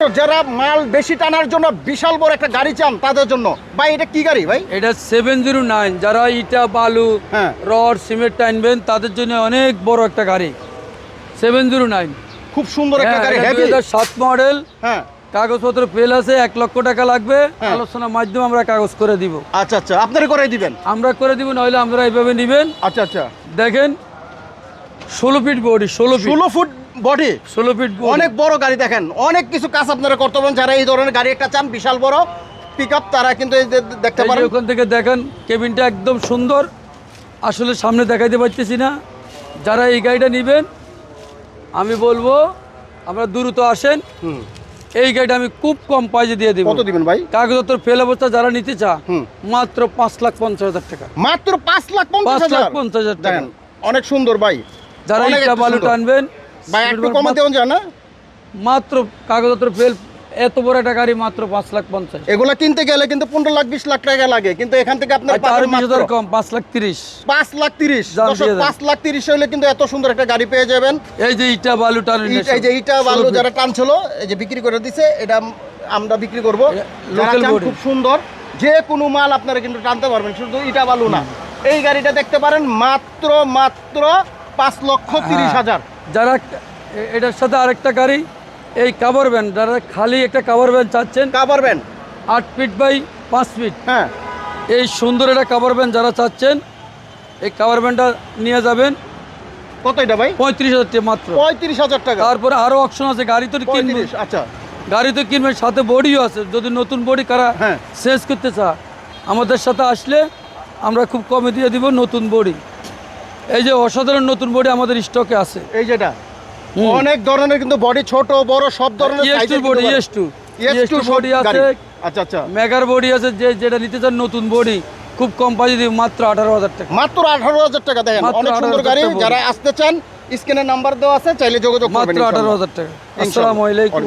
যারা মাল বেশি টানার জন্য বিশাল বড় একটা গাড়ি চান তাদের জন্য ভাই এটা কি গাড়ি ভাই? এটা 709, যারা ইটা বালু রড সিমেন্ট টানবেন তাদের জন্য অনেক বড় একটা গাড়ি 709। খুব সুন্দর একটা গাড়ি, হেভি 2007 মডেল। হ্যাঁ, কাগজপত্র ফেল আছে, 1 লক্ষ টাকা লাগবে, আলোচনার মাধ্যমে আমরা কাগজ করে দিব। আচ্ছা আচ্ছা, আপনারা করে দিবেন? আমরা করে দিব, নইলে আমরা এইভাবে নেবেন। আচ্ছা আচ্ছা, দেখেন 16 feet body, 16 foot body, 16 feet অনেক বড় গাড়ি। দেখেন অনেক কিছু কাজ আপনারা করতে পারেন। যারা এই ধরনের গাড়ি একটা চান বিশাল বড় পিকআপ, তারা কিন্তু এই দেখতে পারেন। ওখান থেকে দেখেন কেবিনটা একদম সুন্দর। আসলে সামনে দেখাইতে পারতেছি না। যারা এই গাড়িটা নেবেন আমি বলবো আমরা দ্রুত আসেন। এই গাড়িটা আমি খুব কম প্রাইসে দিয়ে দিব। কত দিবেন ভাই? কাগজপত্র ফেল অবস্থা যারা নিতে চা মাত্র 5,50,000 টাকা। মাত্র 5,50,000 টাকা। অনেক সুন্দর ভাই। যারা ইটা বালু টানবেন ভাই একটু কমে দেওয়া যায় না? মাত্র কাগজপত্র ফেল, এত বড় একটা গাড়ি মাত্র 5,50,000। এগুলা কিনতে গেলে কিন্তু 15 লাখ 20 লাখ টাকা লাগে, কিন্তু এখান থেকে আপনার আর 20,000 কম, 5,30,000। 5,30,000 5,30,000 হইলে কিন্তু এত সুন্দর একটা গাড়ি পেয়ে যাবেন। এই যে ইটা বালু টানেন, এই যে ইটা বালু যারা টানছিল, এই যে বিক্রি করে দিছে, এটা আমরা বিক্রি করব। লোকাল বডি খুব সুন্দর, যে কোনো মাল আপনারা কিন্তু টানতে পারবেন, শুধু ইটা বালু না। এই গাড়িটা দেখতে পারেন মাত্র 5,30,000। যারা এটার সাথে আরেকটা গাড়ি, এই কাভার ভ্যান, যারা খালি একটা কাভার ভ্যান চাচ্ছেন, cover van 8 feet by 5 feet, হ্যাঁ, এই সুন্দর একটা কাভার ভ্যান যারা চাচ্ছেন, এই কাভার ভ্যানটা নিয়ে যাবেন। কত এটা ভাই? 35,000 টাকা মাত্র। 35,000 টাকা। তারপরে আরো অপশন আছে, গাড়ি তো কিনবেন। আচ্ছা, গাড়ি তো কিনবেন, সাথে বডিও আছে। যদি নতুন বডি কারা চেঞ্জ করতে চা, আমাদের সাথে আসলে আমরা খুব কমে দিয়ে দিব নতুন বডি। এই যে অসাধারণ নতুন বডি আমাদের স্টকে আছে। এই যেটা অনেক ধরনের, কিন্তু বডি ছোট বড় সব ধরনের সাইজের বডি, ES2 বডি আছে। আচ্ছা আচ্ছা, মেগার বডি আছে। যেটা নিতে চান নতুন বডি খুব কম প্রাইসে দিব, মাত্র 18,000 টাকা। মাত্র 18,000 টাকা। দেখেন অনেক সুন্দর গাড়ি। যারা আসতে চান স্ক্রিনে নাম্বার দেওয়া আছে, চাইলে যোগাযোগ করবেন। মাত্র 18,000 টাকা। আসসালামু আলাইকুম।